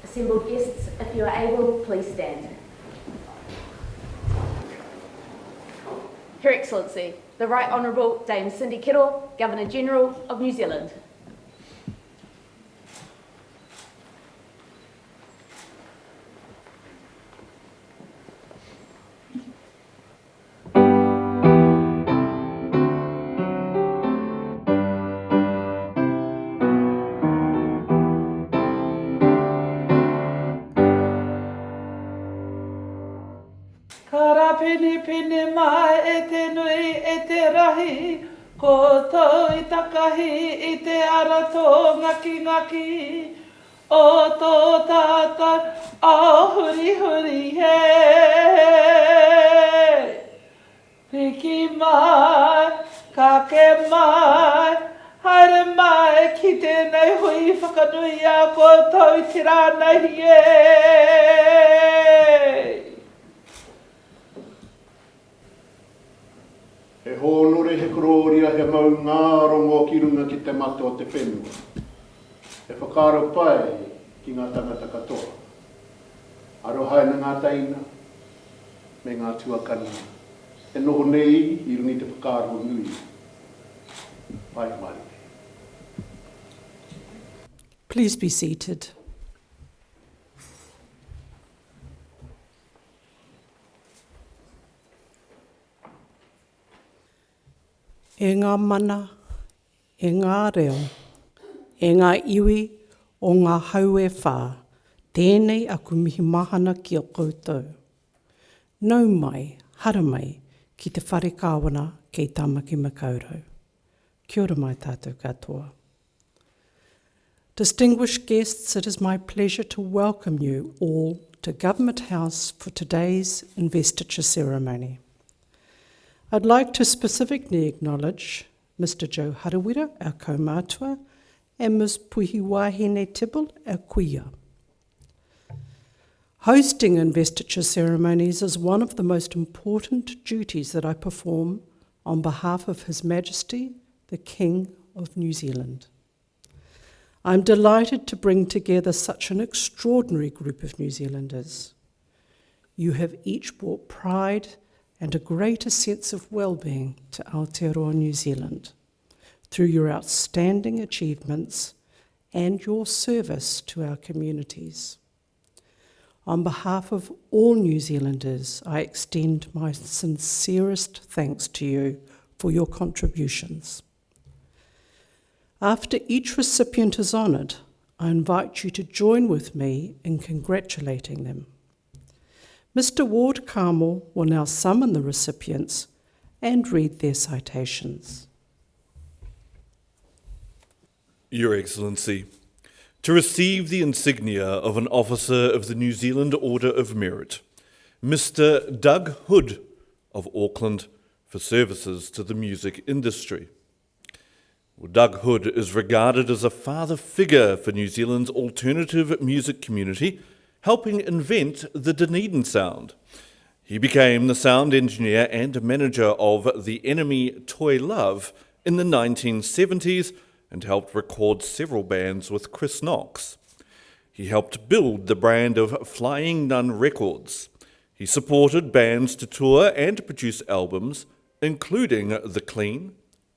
Assembled guests, if you are able, please stand. Her Excellency, the Right Honourable Dame Cindy Kittle, Governor-General of New Zealand. Kara pini pini mai e te nui e te rahi, ko tau i takahi i te ara tō ngaki ngaki, o tō tātai au huri huri he. Piki mai, kake mai, haere mai ki tēnei hui whakanui a ko tau i te rānahi e. He hōnore he kororia he mau ngārongo ki runga ki te mato o te whenua. He whakaro pai ki ngā tangata katoa. Arohai na ngā taina, me ngā tuakana. E noho nei i rungi te whakaro nui. Pai mai. Please be seated. E ngā mana, e ngā reo, e ngā iwi o ngā haue whā, tēnei aku mihi mahana ki o koutou. Nau mai, hara mai, ki te whare kāwana kei Tāmaki Makaurau. Kia ora mai tātou katoa. Distinguished guests, it is my pleasure to welcome you all to Government House for today's investiture ceremony. I'd like to specifically acknowledge Mr. Joe Harawira, our kaumātua, and Ms. Puhi Wahine Tibble, our kuia. Hosting investiture ceremonies is one of the most important duties that I perform on behalf of His Majesty, the King of New Zealand. I'm delighted to bring together such an extraordinary group of New Zealanders. You have each brought pride and a greater sense of well-being to Aotearoa New Zealand through your outstanding achievements and your service to our communities. On behalf of all New Zealanders, I extend my sincerest thanks to you for your contributions. After each recipient is honoured, I invite you to join with me in congratulating them. Mr. Ward Carmel will now summon the recipients and read their citations. Your Excellency, to receive the insignia of an officer of the New Zealand Order of Merit, Mr. Doug Hood of Auckland for services to the music industry. Well, Doug Hood is regarded as a father figure for New Zealand's alternative music community, helping invent the Dunedin sound. He became the sound engineer and manager of The Enemy Toy Love in the 1970s and helped record several bands with Chris Knox. He helped build the brand of Flying Nun Records. He supported bands to tour and produce albums, including The Clean,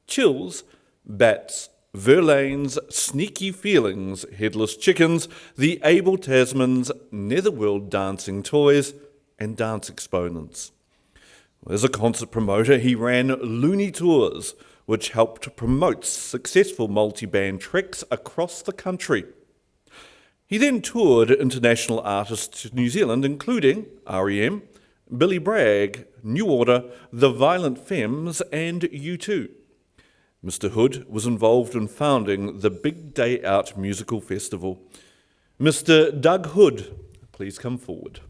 Chills, Bats, Verlaine's, Sneaky Feelings, Headless Chickens, The Able Tasmans, Netherworld Dancing Toys, and Dance Exponents. As a concert promoter, he ran Looney Tours, which helped promote successful multi-band treks across the country. He then toured international artists to New Zealand, including R.E.M., Billy Bragg, New Order, The Violent Femmes, and U2. Mr. Hood was involved in founding the Big Day Out Musical Festival. Mr. Doug Hood, please come forward.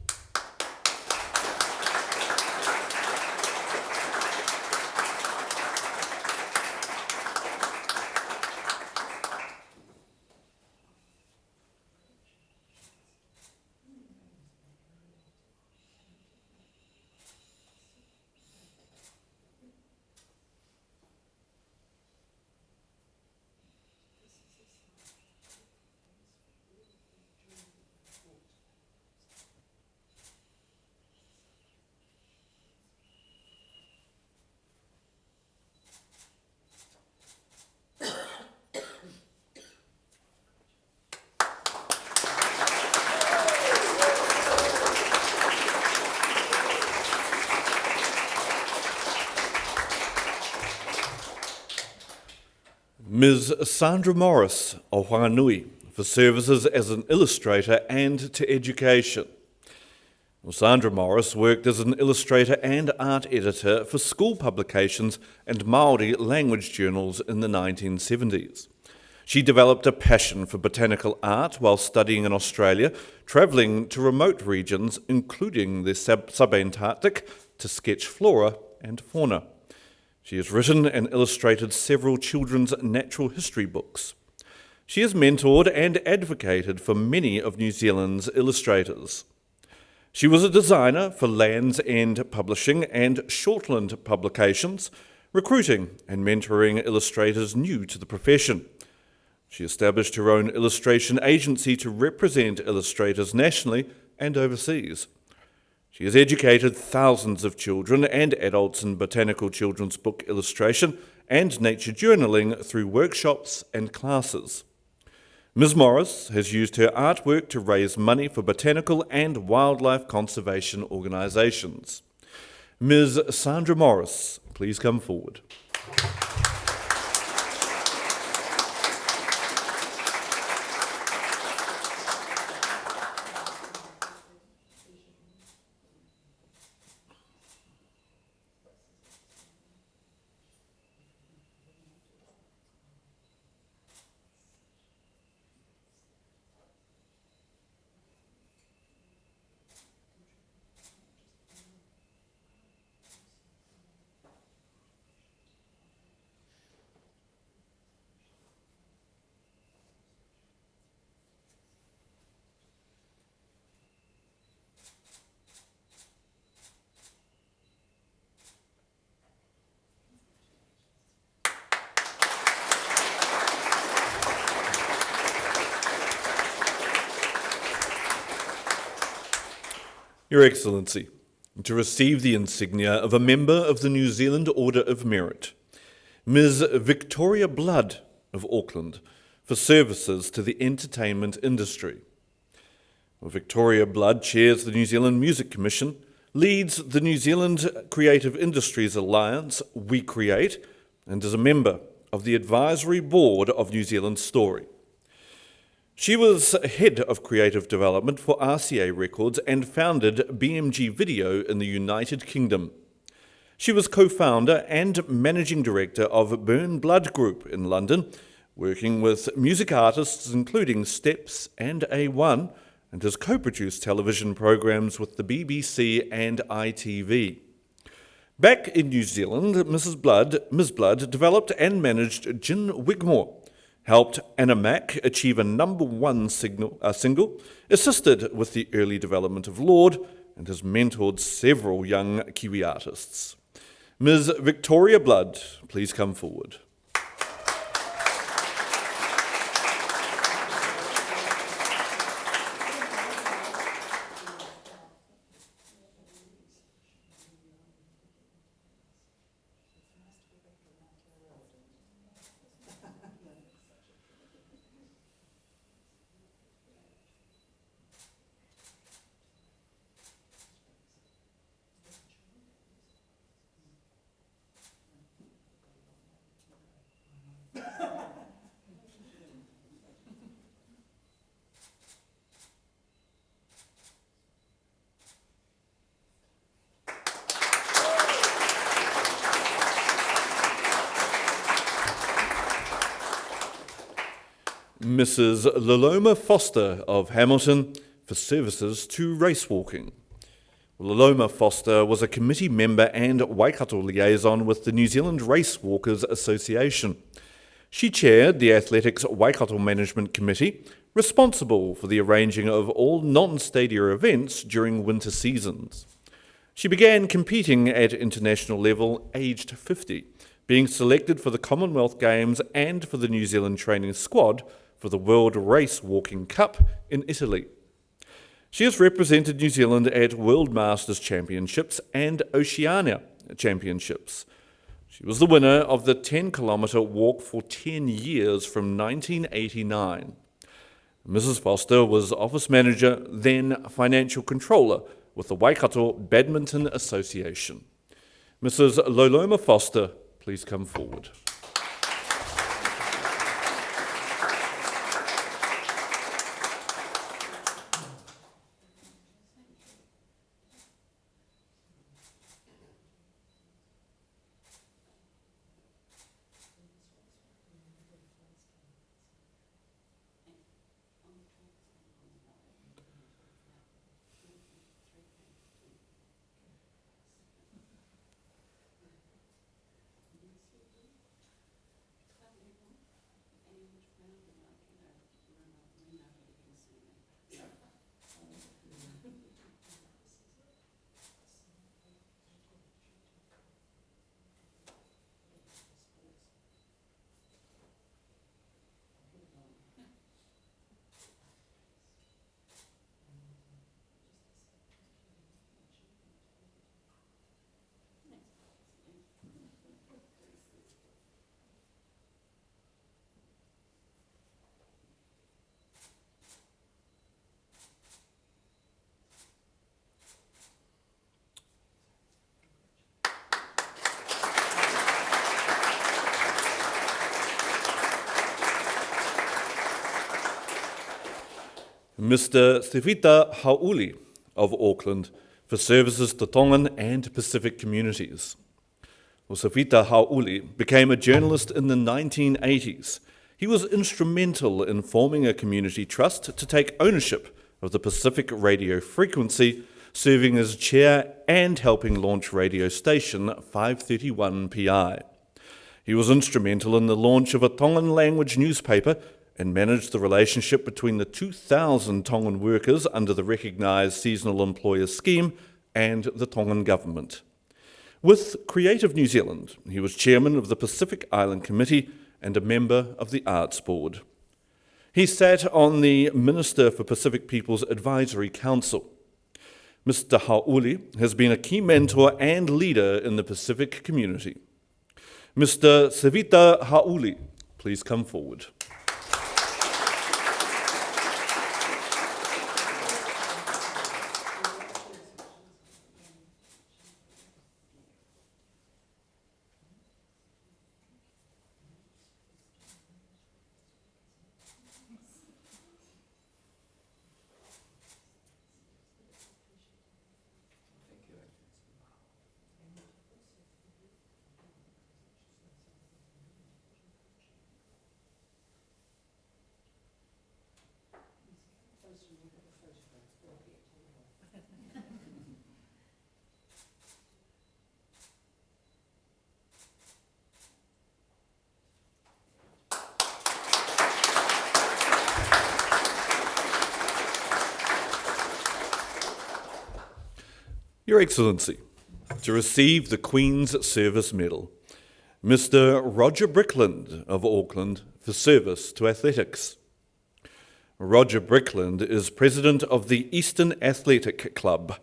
Ms. Sandra Morris of Whanganui for services as an illustrator and to education. Well, Sandra Morris worked as an illustrator and art editor for school publications and Māori language journals in the 1970s. She developed a passion for botanical art while studying in Australia, travelling to remote regions, including the subantarctic, to sketch flora and fauna. She has written and illustrated several children's natural history books. She has mentored and advocated for many of New Zealand's illustrators. She was a designer for Land's End Publishing and Shortland Publications, recruiting and mentoring illustrators new to the profession. She established her own illustration agency to represent illustrators nationally and overseas. She has educated thousands of children and adults in botanical children's book illustration and nature journaling through workshops and classes. Ms. Morris has used her artwork to raise money for botanical and wildlife conservation organisations. Ms. Sandra Morris, please come forward. Your Excellency, to receive the insignia of a member of the New Zealand Order of Merit, Ms. Victoria Blood of Auckland, for services to the entertainment industry. Well, Victoria Blood chairs the New Zealand Music Commission, leads the New Zealand Creative Industries Alliance, We Create, and is a member of the Advisory Board of New Zealand Story. She was head of creative development for RCA Records and founded BMG Video in the United Kingdom. She was co-founder and managing director of Burn Blood Group in London, working with music artists including Steps and A1, and has co-produced television programs with the BBC and ITV. Back in New Zealand, Ms. Blood developed and managed Gin Wigmore, helped Anna Mac achieve a #1 single, assisted with the early development of Lord, and has mentored several young Kiwi artists. Ms. Victoria Blood, please come forward. Mrs. Loloma Foster of Hamilton for services to racewalking. Loloma Foster was a committee member and Waikato liaison with the New Zealand Racewalkers Association. She chaired the Athletics Waikato Management Committee, responsible for the arranging of all non-stadia events during winter seasons. She began competing at international level aged 50, being selected for the Commonwealth Games and for the New Zealand training squad for the World Race Walking Cup in Italy. She has represented New Zealand at World Masters Championships and Oceania Championships. She was the winner of the 10-kilometre walk for 10 years from 1989. Mrs. Foster was office manager, then financial controller with the Waikato Badminton Association. Mrs. Loloma Foster, please come forward. Mr. Sevita Hauli of Auckland for services to Tongan and Pacific communities. Well, Sevita Hauli became a journalist in the 1980s. He was instrumental in forming a community trust to take ownership of the Pacific radio frequency, serving as chair and helping launch radio station 531 PI. He was instrumental in the launch of a Tongan language newspaper and managed the relationship between the 2,000 Tongan workers under the recognised seasonal employer scheme and the Tongan government. With Creative New Zealand, he was chairman of the Pacific Island Committee and a member of the Arts Board. He sat on the Minister for Pacific Peoples Advisory Council. Mr. Hauli has been a key mentor and leader in the Pacific community. Mr. Sevita Hauli, please come forward. Your Excellency, to receive the Queen's Service Medal, Mr. Roger Brickland of Auckland for service to athletics. Roger Brickland is president of the Eastern Athletic Club.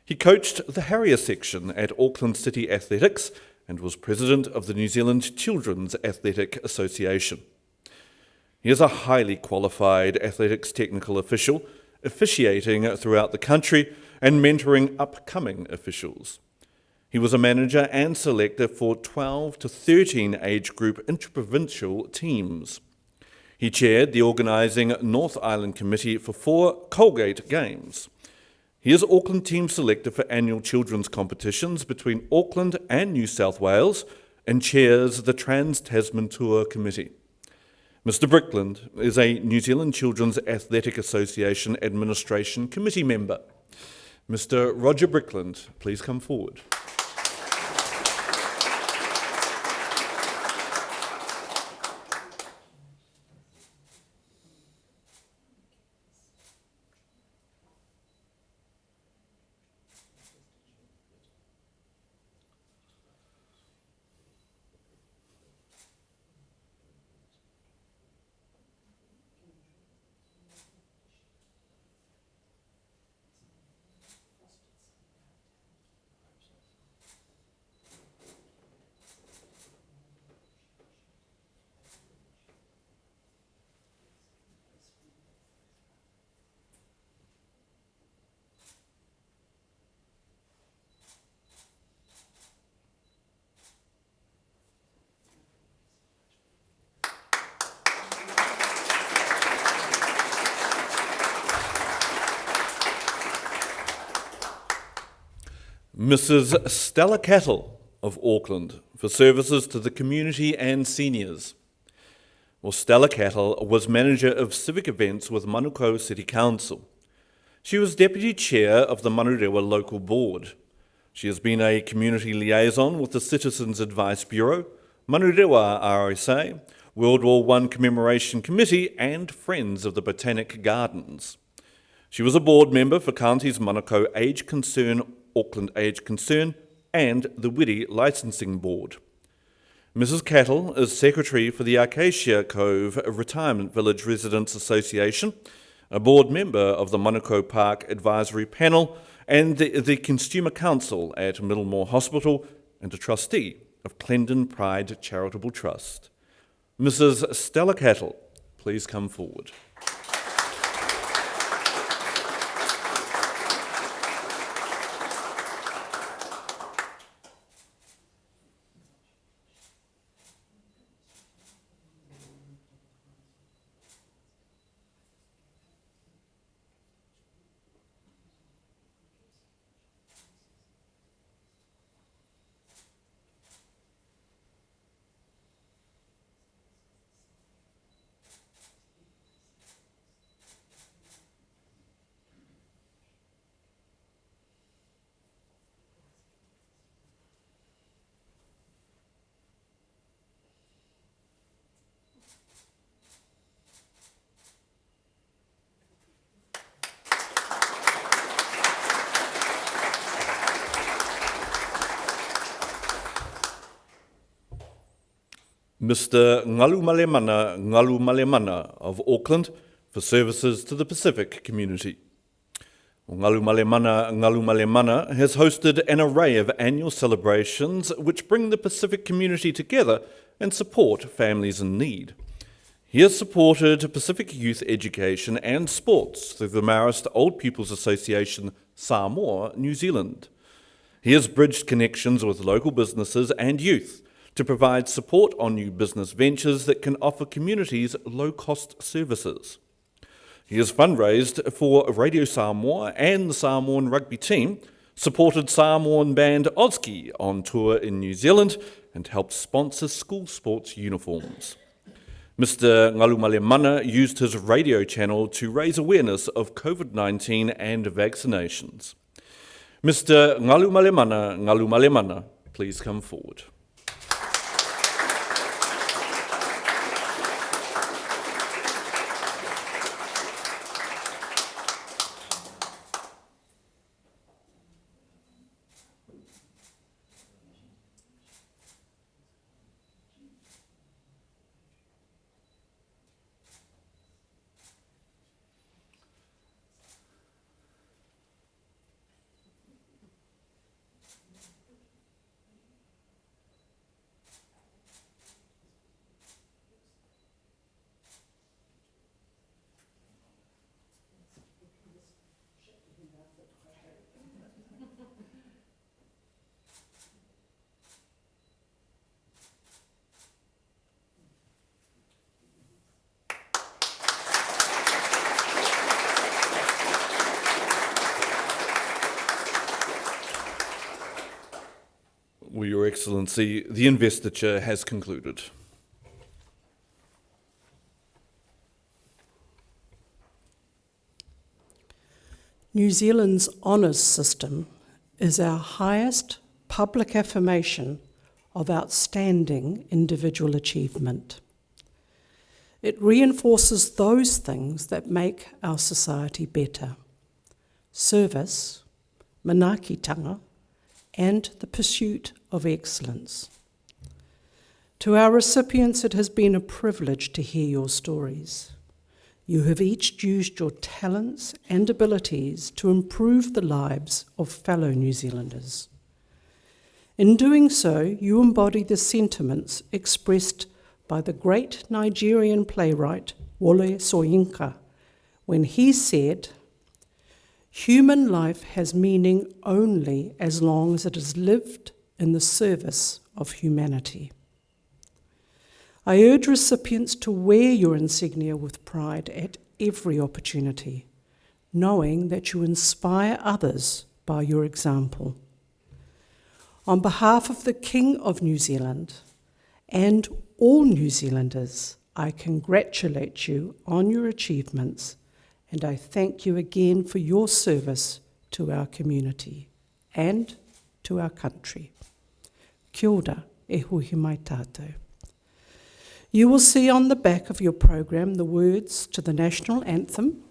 He coached the Harrier section at Auckland City Athletics and was president of the New Zealand Children's Athletic Association. He is a highly qualified athletics technical official, officiating throughout the country and mentoring upcoming officials. He was a manager and selector for 12 to 13 age group interprovincial teams. He chaired the organising North Island Committee for 4 Colgate Games. He is Auckland team selector for annual children's competitions between Auckland and New South Wales and chairs the Trans-Tasman Tour Committee. Mr. Brickland is a New Zealand Children's Athletic Association Administration Committee member. Mr. Roger Brickland, please come forward. Mrs. Stella Cattle of Auckland for services to the community and seniors. Well, Stella Cattle was manager of civic events with Manukau City Council. She was deputy chair of the Manurewa Local Board. She has been a community liaison with the Citizens Advice Bureau, Manurewa RSA, World War I Commemoration Committee and Friends of the Botanic Gardens. She was a board member for Counties Manukau Age Concern, Auckland Age Concern and the Wiri Licensing Board. Mrs. Cattle is secretary for the Acacia Cove Retirement Village Residents Association, a board member of the Manukau Park Advisory Panel and the Consumer Council at Middlemore Hospital, and a trustee of Clendon Pride Charitable Trust. Mrs. Stella Cattle, please come forward. Mr. Ngalu Malemana of Auckland for services to the Pacific community. Ngalu Malemana has hosted an array of annual celebrations which bring the Pacific community together and support families in need. He has supported Pacific youth education and sports through the Marist Old Pupils Association Samoa, New Zealand. He has bridged connections with local businesses and youth to provide support on new business ventures that can offer communities low-cost services. He has fundraised for Radio Samoa and the Samoan rugby team, supported Samoan band Oski on tour in New Zealand, and helped sponsor school sports uniforms. Mr. Ngalu Malemana used his radio channel to raise awareness of COVID-19 and vaccinations. Mr. Ngalu Malemana, please come forward. Well, Your Excellency, the investiture has concluded. New Zealand's honours system is our highest public affirmation of outstanding individual achievement. It reinforces those things that make our society better: service, manaakitanga, and the pursuit of excellence. To our recipients, it has been a privilege to hear your stories. You have each used your talents and abilities to improve the lives of fellow New Zealanders. In doing so, you embody the sentiments expressed by the great Nigerian playwright Wole Soyinka when he said, "Human life has meaning only as long as it is lived in the service of humanity." I urge recipients to wear your insignia with pride at every opportunity, knowing that you inspire others by your example. On behalf of the King of New Zealand and all New Zealanders, I congratulate you on your achievements, and I thank you again for your service to our community and to our country. Kia ora, e hui mai tātou. You will see on the back of your program the words to the national anthem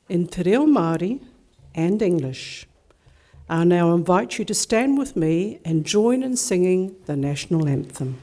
in Te Reo Māori and English. I now invite you to stand with me and join in singing the national anthem.